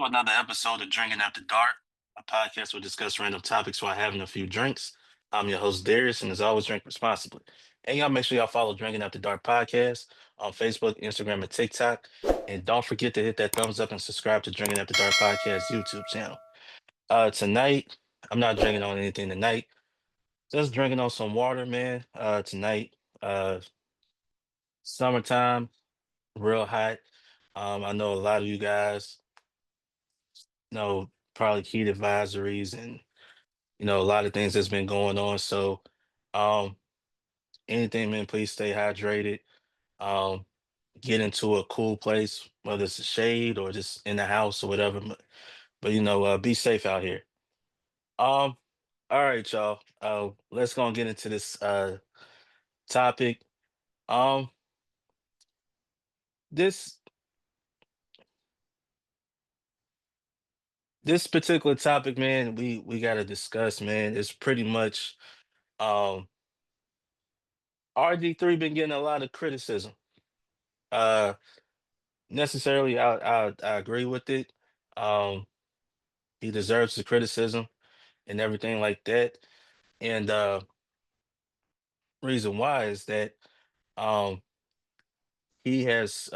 To another episode of Drinking After Dark, a podcast where we discuss random topics while having a few drinks. I'm your host, Darius, and as always, drink responsibly. And y'all make sure y'all follow Drinking After Dark podcast on Facebook, Instagram, and TikTok. And don't forget to hit that thumbs up and subscribe to Drinking After Dark podcast YouTube channel. Tonight, I'm not drinking on anything tonight. Just drinking on some water, man. Tonight, uh, summertime, real hot. I know a lot of you guys know probably heat advisories and a lot of things that's been going on. So, um, anything, man, please stay hydrated. Um, get into a cool place, whether it's a shade or just in the house or whatever. But be safe out here. Um, all right, y'all. Let's go and get into this topic. Um, this this particular topic, man, we gotta discuss, man. It's pretty much RG3 been getting a lot of criticism. Uh Necessarily, I agree with it. Um, he deserves the criticism and everything like that. And reason why is that um, he has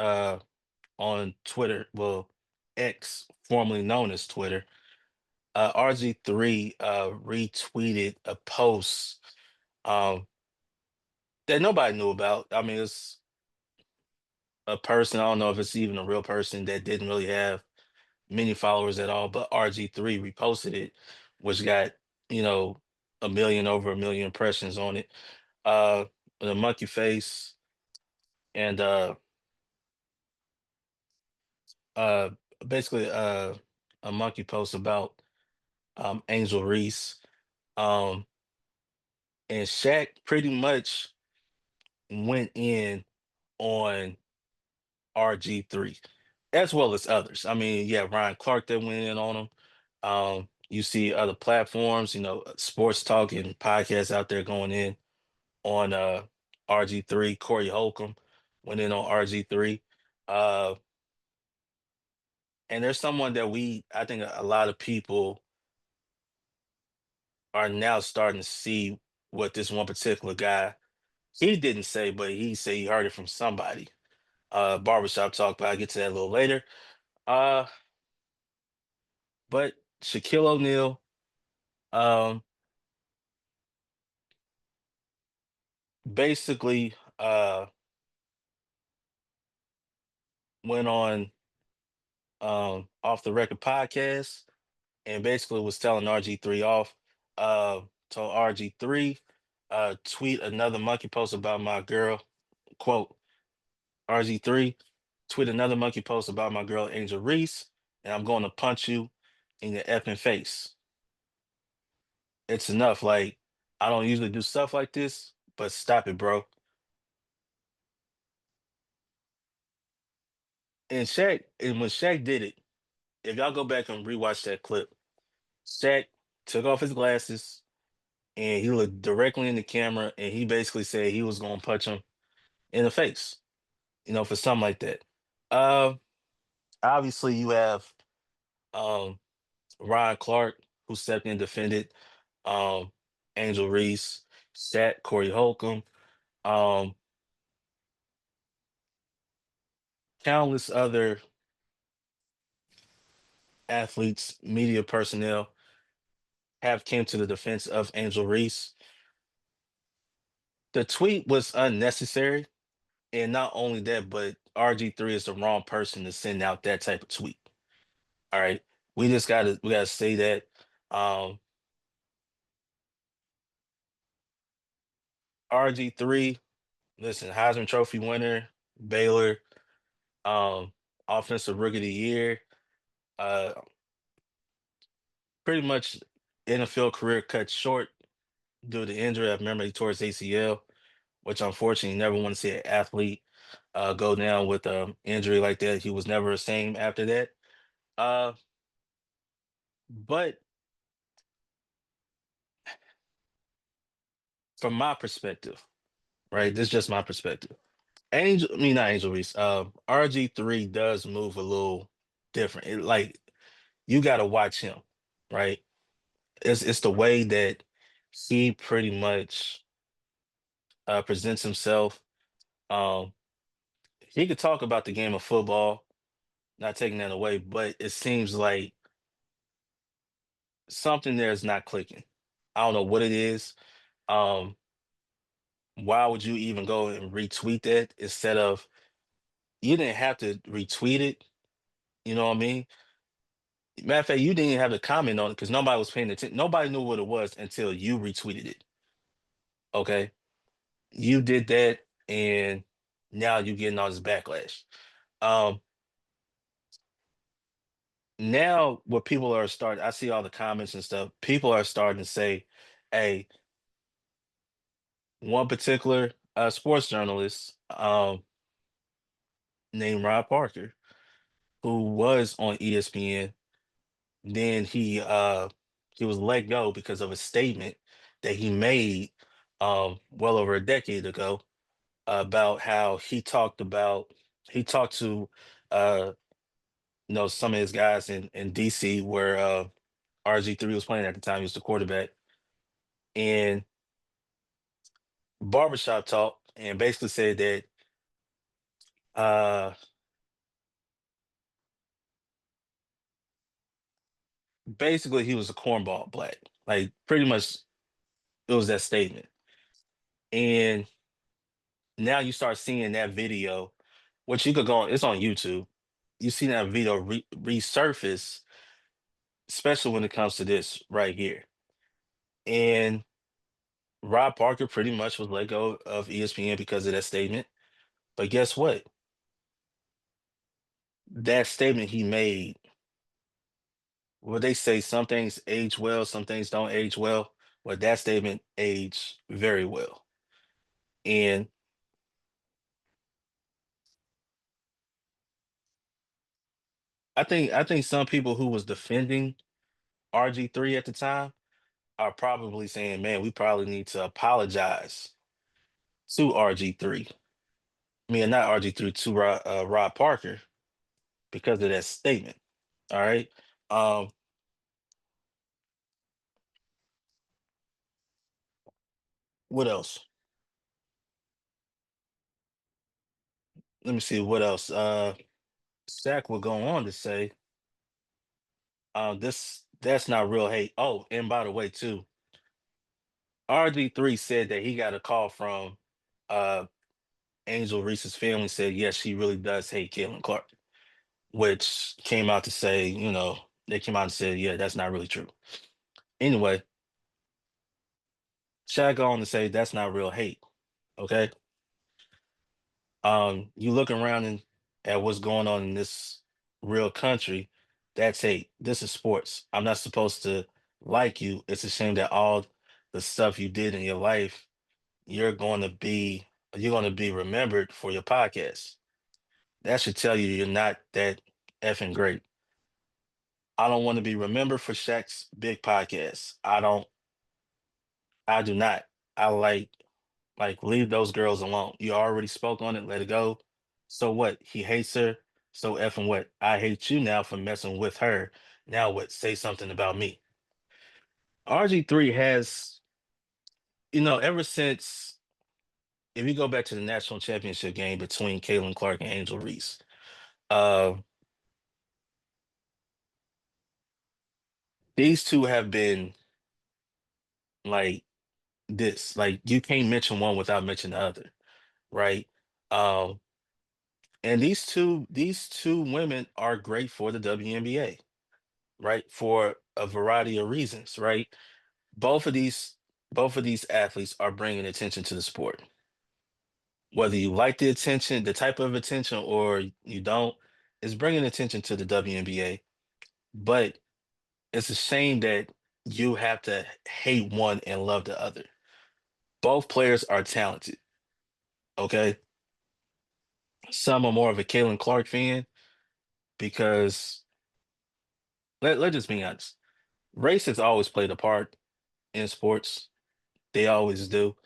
on Twitter, well, X, formerly known as Twitter, RG3 retweeted a post um, that nobody knew about. I mean, it's a person. I don't know if it's even a real person that didn't really have many followers at all, but RG3 reposted it, which got, you know, over a million impressions on it. Uh the monkey face and uh basically a monkey post about Angel Reese. Um and Shaq pretty much went in on RG3 as well as others. I mean, yeah, Ryan Clark that went in on him. You see other platforms, sports talk and podcasts out there going in on RG3. Corey Holcomb went in on RG3. Uh, and there's someone that I think a lot of people are now starting to see what this one particular guy, he didn't say, but he said he heard it from somebody. Barbershop talk, but I'll get to that a little later. Uh, but Shaquille O'Neal, um, basically, went on off the record podcast and basically was telling RG3 off. Uh, Told RG3, tweet another monkey post about my girl. Quote, RG3, tweet another monkey post about my girl Angel Reese, and I'm going to punch you in your effing face. It's enough. Like, I don't usually do stuff like this, but stop it, bro. And when Shaq did it, if y'all go back and rewatch that clip, Shaq took off his glasses and he looked directly in the camera and he basically said he was gonna punch him in the face, for something like that. Uh, Obviously you have um Ryan Clark who stepped in and defended um Angel Reese, Sat, Corey Holcomb, um, countless other athletes, media personnel have came to the defense of Angel Reese. The tweet was unnecessary, and not only that, but RG3 is the wrong person to send out that type of tweet. All right. We gotta say that. Um RG3, listen, Heisman Trophy winner, Baylor, um, offensive rookie of the year, uh, pretty much NFL career cut short due to injury. I remember he tore his ACL, which unfortunately you never want to see an athlete go down with injury like that. He was never the same after that. Uh, but from my perspective, right, this is just my perspective. Not Angel Reese. RG3 does move a little different. It like you got to watch him, right? It's the way that he pretty much presents himself. Um, he could talk about the game of football, not taking that away, but it seems like something there is not clicking. I don't know what it is. Um, why would you even go and retweet that instead of you didn't have to retweet it? You know what I mean? Matter of fact, you didn't even have to comment on it because nobody was paying attention. Nobody knew what it was until you retweeted it. Okay. You did that, and now you're getting all this backlash. Um, Now what people are starting, I see all the comments and stuff. People are starting to say, hey, one particular sports journalist named Rob Parker, who was on ESPN, then he was let go because of a statement that he made well over a decade ago about how he talked to uh some of his guys in DC where RG3 was playing at the time. He was the quarterback, and barbershop talk, and basically said that uh basically he was a cornball black. Like pretty much it was that statement. And now you start seeing that video, which you could go on, it's on YouTube. You see that video resurface, especially when it comes to this right here. And Rob Parker pretty much was let go of ESPN because of that statement. But guess what? That statement he made, well, they say some things age well, some things don't age well. Well, that statement aged very well. And I think some people who was defending RG3 at the time are probably saying, man, we probably need to apologize to RG3. I mean, not RG3, to Rob Parker because of that statement. All right. Um, what else? Let me see what else. Shaq will go on to say, that's not real hate. Oh, and by the way, too, RG3 said that he got a call from uh Angel Reese's family said, yes, she really does hate Caitlin Clark, which came out to say, they came out and said, yeah, that's not really true. Anyway, Shaq go on to say that's not real hate. Okay. You look around at what's going on in this real country, that's hate. This is sports. I'm not supposed to like you. It's a shame that all the stuff you did in your life, you're going to be you're going to be remembered for your podcast. That should tell you you're not that effing great. I don't want to be remembered for Shaq's big podcast. I do not. I like leave those girls alone. You already spoke on it, let it go. So what? He hates her. So effing what? I hate you now for messing with her. Now what? Say something about me. RG3 has, ever since, if you go back to the national championship game between Caitlin Clark and Angel Reese, uh, these two have been like this. Like you can't mention one without mentioning the other, right? Um, and these two women are great for the WNBA, right? For a variety of reasons, right? Both of these both of these athletes are bringing attention to the sport. Whether you like the attention, the type of attention, or you don't, it's bringing attention to the WNBA. But it's a shame that you have to hate one and love the other. Both players are talented. Okay. Some are more of a Caitlin Clark fan because let's just be honest. Race has always played a part in sports. They always do.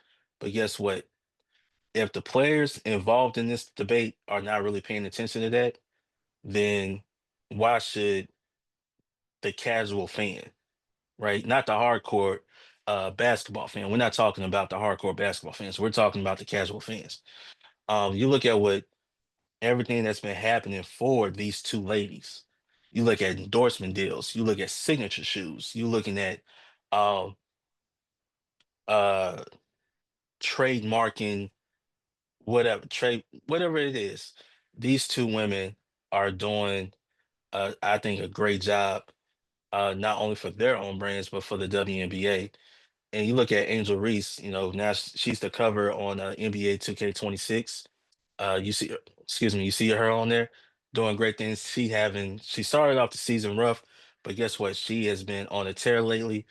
But guess what? If the players involved in this debate are not really paying attention to that, then why should the casual fan, right? Not the hardcore basketball fan. We're not talking about the hardcore basketball fans. We're talking about the casual fans. You look at what everything that's been happening for these two ladies. You look at endorsement deals. You look at signature shoes. You looking at um, uh, trademarking whatever it is. These two women are doing, I think, a great job, not only for their own brands but for the WNBA. And you look at Angel Reese, now she's the cover on NBA 2K26. You see, excuse me, you see her on there doing great things. She started off the season rough, but guess what? She has been on a tear lately.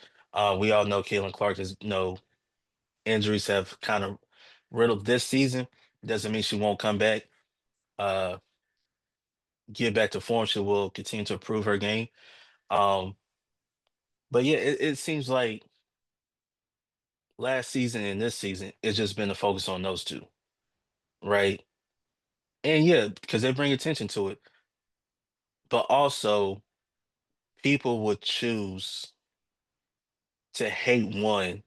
We all know Caitlin Clark is, injuries have kind of riddled this season. Doesn't mean she won't come back, uh, get back to form. She will continue to improve her game. Um, but yeah, it seems like last season and this season, it's just been a focus on those two, right? And yeah, because they bring attention to it, but also people would choose to hate one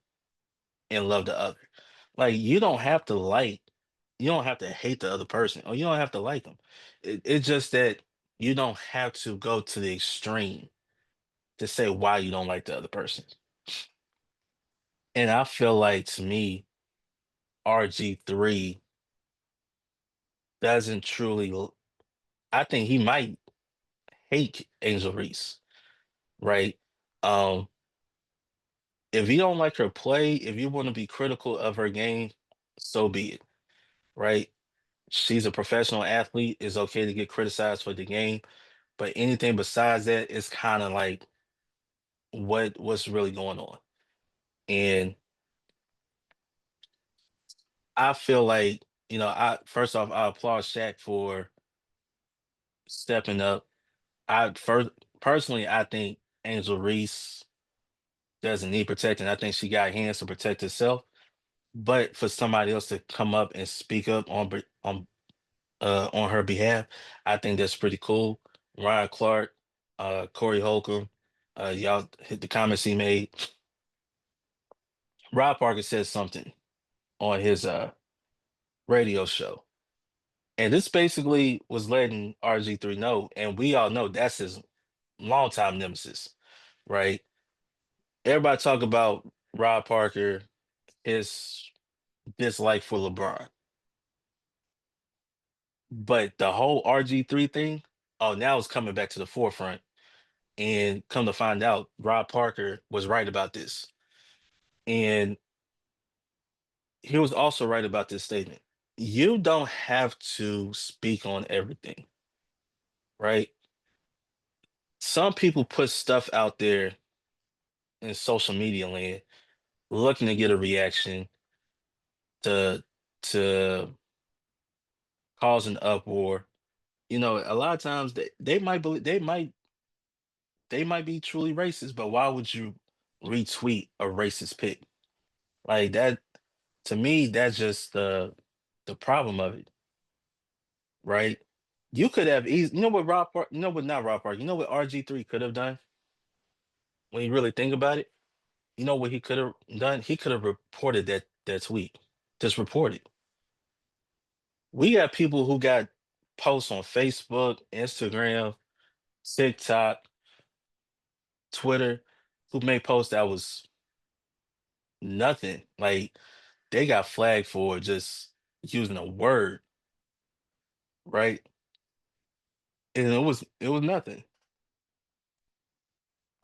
and love the other. Like you don't have to hate the other person, or you don't have to like them. It's just that you don't have to go to the extreme to say why you don't like the other person. And I feel like to me, RG3 doesn't I think he might hate Angel Reese, right? Um, if you don't like her play, if you want to be critical of her game, so be it, right? She's a professional athlete. It's okay to get criticized for the game, but anything besides that is kind of like what's really going on. And I feel like, I first off, I applaud Shaq for stepping up. I first Personally, I think Angel Reese doesn't need protecting. I think she got hands to protect herself. But for somebody else to come up and speak up on her behalf, I think that's pretty cool. Ryan Clark, Corey Holcomb, y'all hit the comments he made. Rob Parker said something on his radio show. And this basically was letting RG3 know, and we all know that's his longtime nemesis, right? Everybody talk about Rob Parker, his dislike for LeBron. But the whole RG3 thing, oh, now it's coming back to the forefront. And come to find out, Rob Parker was right about this. And he was also right about this statement. You don't have to speak on everything, right? Some people put stuff out there in social media land looking to get a reaction, to to cause an uproar. A lot of times they might believe they might be truly racist, but why would you retweet a racist pic? Like that, to me, that's just the problem of it, right? You could have easy, not Rob Park, you know what RG3 could have done when you really think about it? You know what he could have done? He could have reported that tweet. Just report it. We got people who got posts on Facebook, Instagram, TikTok, Twitter, who made posts that was nothing. Like they got flagged for just using a word, right? And it was nothing.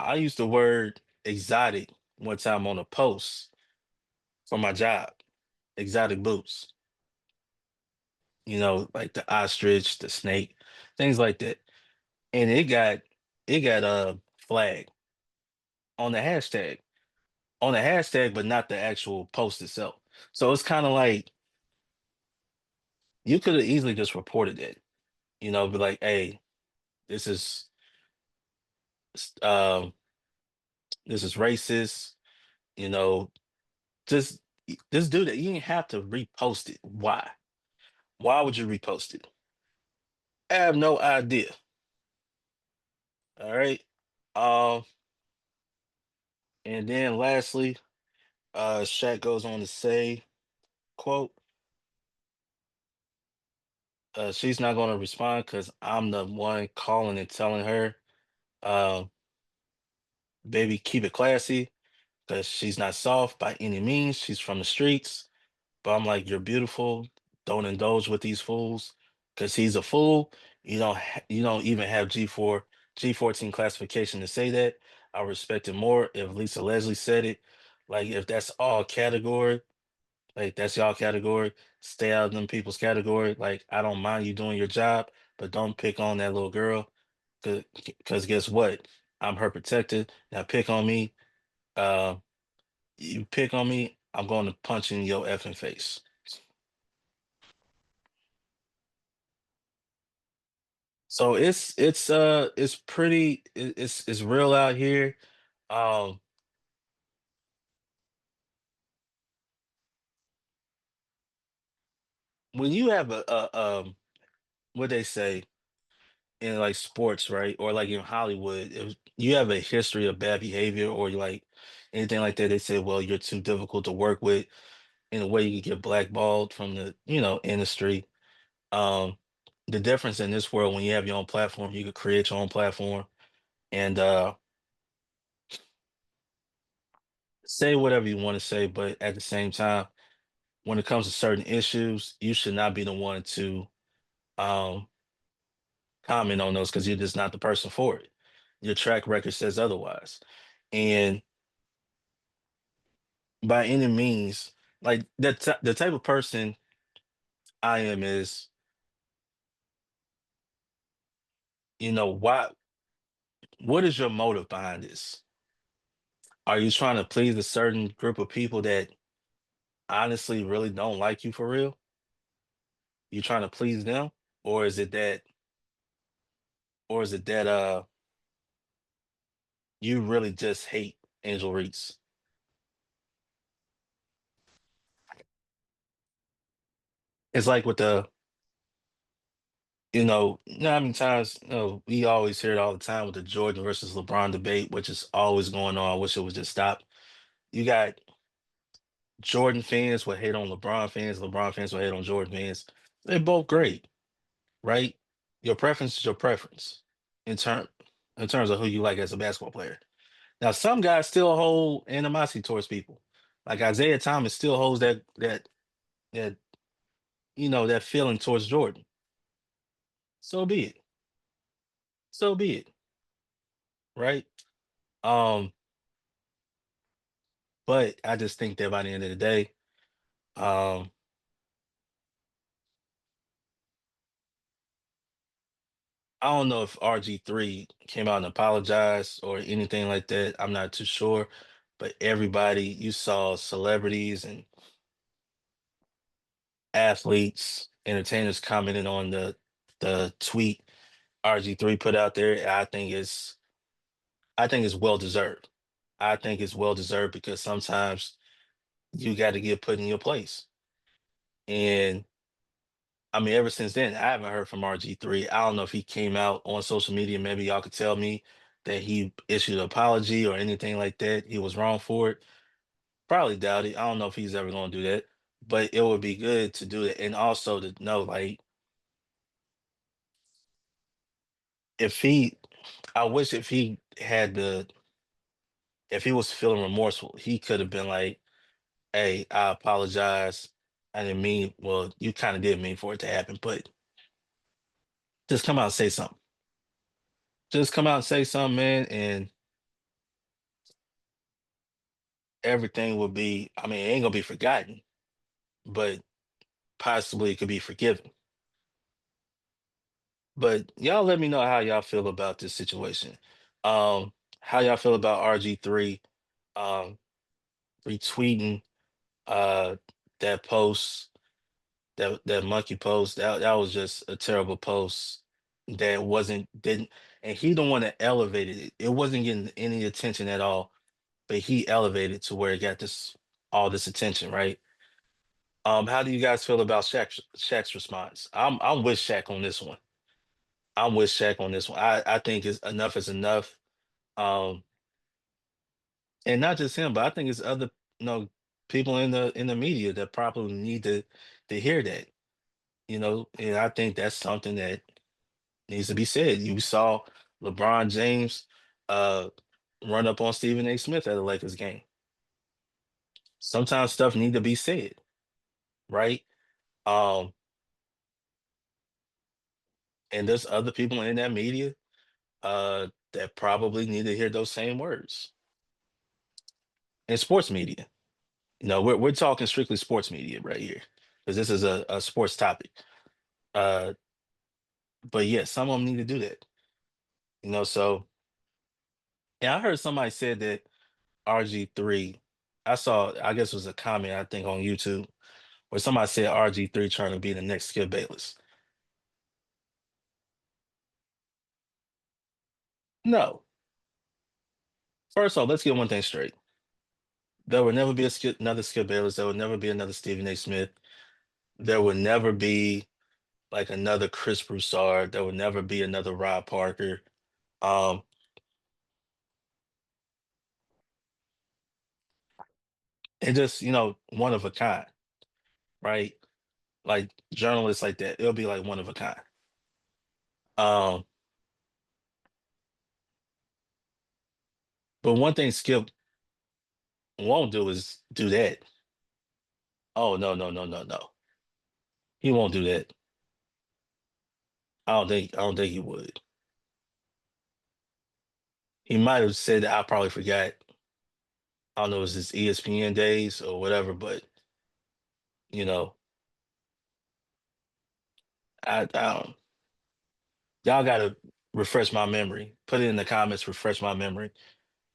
I used the word exotic one time on a post for my job, exotic boots, like the ostrich, the snake, things like that. And it got flagged on the hashtag, but not the actual post itself. So it's kind of like you could have easily just reported it, be like, hey, this is um this is racist, you know, just just do that. You didn't have to repost it. Why? Why would you repost it? I have no idea. All right. Um, and then lastly, Shaq goes on to say, quote, she's not gonna respond because I'm the one calling and telling her, uh, baby, keep it classy, because she's not soft by any means. She's from the streets. But I'm like, you're beautiful. Don't indulge with these fools, because he's a fool. You don't even have G14 classification to say that. I respect it more if Lisa Leslie said it. Like if that's all category, like that's y'all category, stay out of them people's category. Like I don't mind you doing your job, but don't pick on that little girl. Cause guess what? I'm her protector. Now pick on me. Uh, you pick on me, I'm going to punch in your effing face. So it's pretty it's real out here. Um when you have a what they say in like sports, right? Or like in Hollywood, if you have a history of bad behavior or like anything like that, they say, well, you're too difficult to work with. In a way you can get blackballed from the, industry. Um the difference in this world when you have your own platform, you could create your own platform and say whatever you want to say, but at the same time, when it comes to certain issues, you should not be the one to um, comment on those because you're just not the person for it. Your track record says otherwise. And by any means, like the type of person I am is, what is your motive behind this? Are you trying to please a certain group of people that honestly really don't like you for real? You trying to please them? Or is it that, or is it that you really just hate Angel Reese? It's like with how many times, we always hear it all the time with the Jordan versus LeBron debate, which is always going on. I wish it would just stop. You got Jordan fans will hate on LeBron fans will hate on Jordan fans. They're both great, right? Your preference is your preference in term in terms of who you like as a basketball player. Now, some guys still hold animosity towards people. Like Isaiah Thomas still holds that that feeling towards Jordan. So be it. So be it. Right? Um, but I just think that by the end of the day, um, I don't know if RG3 came out and apologized or anything like that. I'm not too sure. But everybody, you saw celebrities and athletes, entertainers commenting on the tweet RG3 put out there. I think it's well deserved. I think it's well deserved because sometimes you got to get put in your place. And I mean, ever since then, I haven't heard from RG3. I don't know if he came out on social media. Maybe y'all could tell me that he issued an apology or anything like that. He was wrong for it. Probably doubt it. I don't know if he's ever going to do that, but it would be good to do it. And also to know, like, if he, I wish if he was feeling remorseful, he could have been like, hey, I apologize. I didn't mean, well, you kind of did mean for it to happen, but just come out and say something. Just come out and say something, man, and everything will be, I mean, it ain't gonna be forgotten, but possibly it could be forgiven. But y'all let me know how y'all feel about this situation. How y'all feel about RG3 um retweeting uh that post, that monkey post. That was just a terrible post that wasn't didn't and he the one that elevated it. It wasn't getting any attention at all, but he elevated to where it got this all this attention, right? How do you guys feel about Shaq's response? I'm with Shaq on this one. I'm with Shaq on this one. I think is enough is enough. Um, and not just him, but I think it's other, you know, people in the media that probably need to hear that, you know, and I think that's something that needs to be said. You saw LeBron James uh run up on Stephen A. Smith at a Lakers game. Sometimes stuff need to be said, right? Um, and there's other people in that media that probably need to hear those same words in sports media. You know, we're talking strictly sports media right here because this is a sports topic. Uh, but yeah, some of them need to do that. You know, so yeah, I heard somebody said that RG3. I saw, I guess it was a comment I think on YouTube where somebody said RG3 trying to be the next Skip Bayless. No, first off, let's get one thing straight. There will never be another Skip Bayless. There will never be another Stephen A. Smith. There will never be like another Chris Broussard. There will never be another Rob Parker. Um, and just, you know, one of a kind, right? Like journalists like that, it'll be like one of a kind. Um, but one thing Skip won't do is do that. Oh no, no, no, no, no. He won't do that. I don't think he would. He might have said that I probably forgot. I don't know, it was his ESPN days or whatever, but you know, I don't, y'all gotta refresh my memory. Put it in the comments, refresh my memory.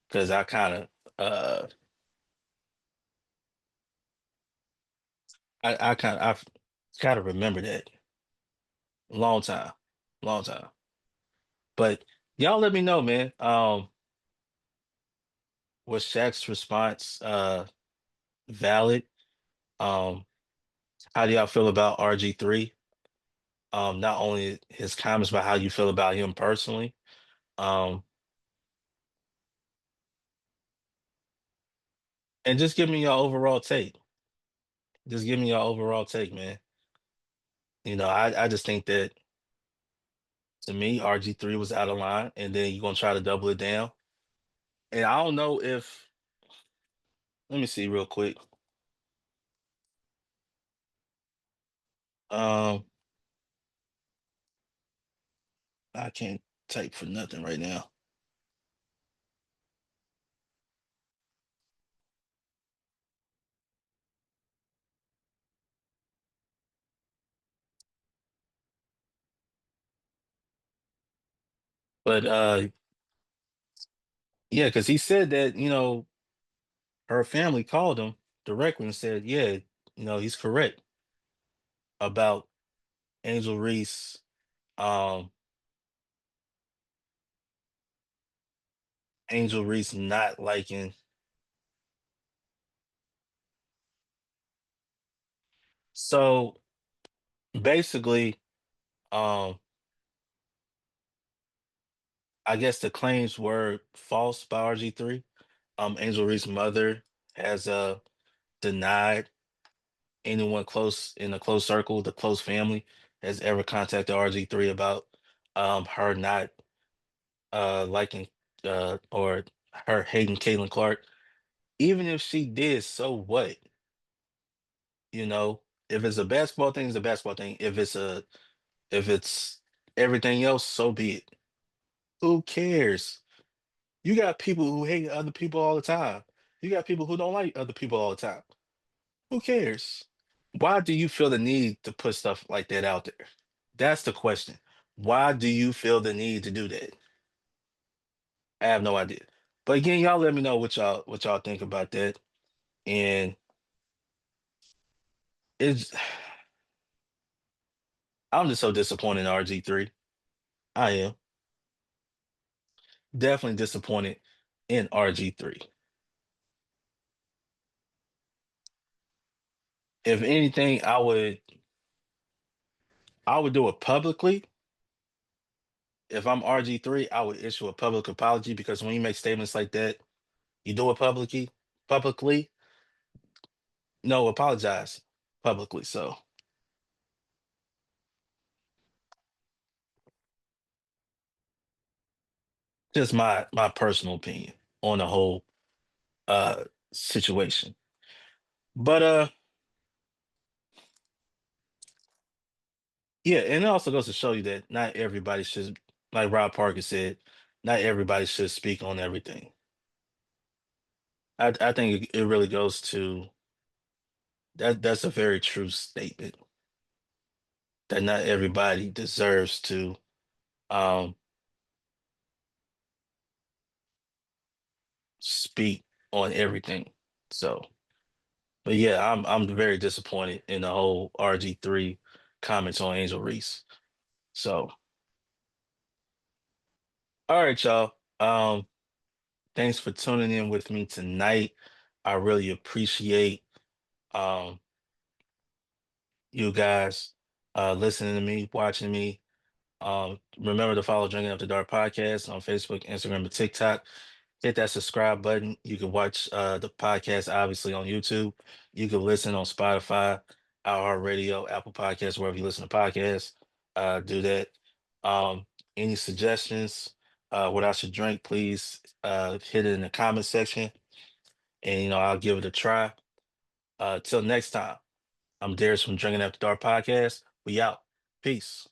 Because I kind of I kind of I've got to remember that long time, long time. But y'all let me know, man. Was Shaq's response valid? Um, how do y'all feel about RG3? Not only his comments, but how you feel about him personally. Um, and just give me your overall take. Just give me your overall take, man. You know, I just think that to me, RG3 was out of line, and then you're gonna try to double it down. And I don't know if let me see real quick. Um, I can't type for nothing right now. But yeah, because he said that, you know, her family called him directly and said, yeah, you know, he's correct about Angel Reese, um, Angel Reese not liking. So basically, um, I guess the claims were false by RG3. Angel Reese's mother has denied anyone close in a close circle, the close family, has ever contacted RG3 about her not liking or her hating Caitlin Clark. Even if she did, so what? You know, if it's a basketball thing, it's a basketball thing. If it's everything else, so be it. Who cares? You got people who hate other people all the time. You got people who don't like other people all the time. Who cares? Why do you feel the need to put stuff like that out there? That's the question. Why do you feel the need to do that? I have no idea. But again, y'all let me know what y'all think about that. And it's I'm just so disappointed in RG3. I am definitely disappointed in RG3. If anything, I would do it publicly if I'm RG3, I would issue a public apology because when you make statements like that, you do it publicly, no, apologize publicly. So just my personal opinion on the whole uh situation. But yeah, and it also goes to show you that not everybody should, like Rob Parker said, not everybody should speak on everything. I think it really goes to that. That's a very true statement that not everybody deserves to um speak on everything. So, but yeah, I'm very disappointed in the whole RG3 comments on Angel Reese. So, all right, y'all. Thanks for tuning in with me tonight. I really appreciate um you guys listening to me, watching me. Remember to follow Drinking After Dark podcast on Facebook, Instagram, and TikTok. Hit that subscribe button. You can watch the podcast obviously on YouTube. You can listen on Spotify, iHeartRadio, Apple Podcasts, wherever you listen to podcasts. Do that. Um, any suggestions what I should drink, please hit it in the comment section, and I'll give it a try. Till next time, I'm Darius from Drinking After Dark podcast. We out. Peace.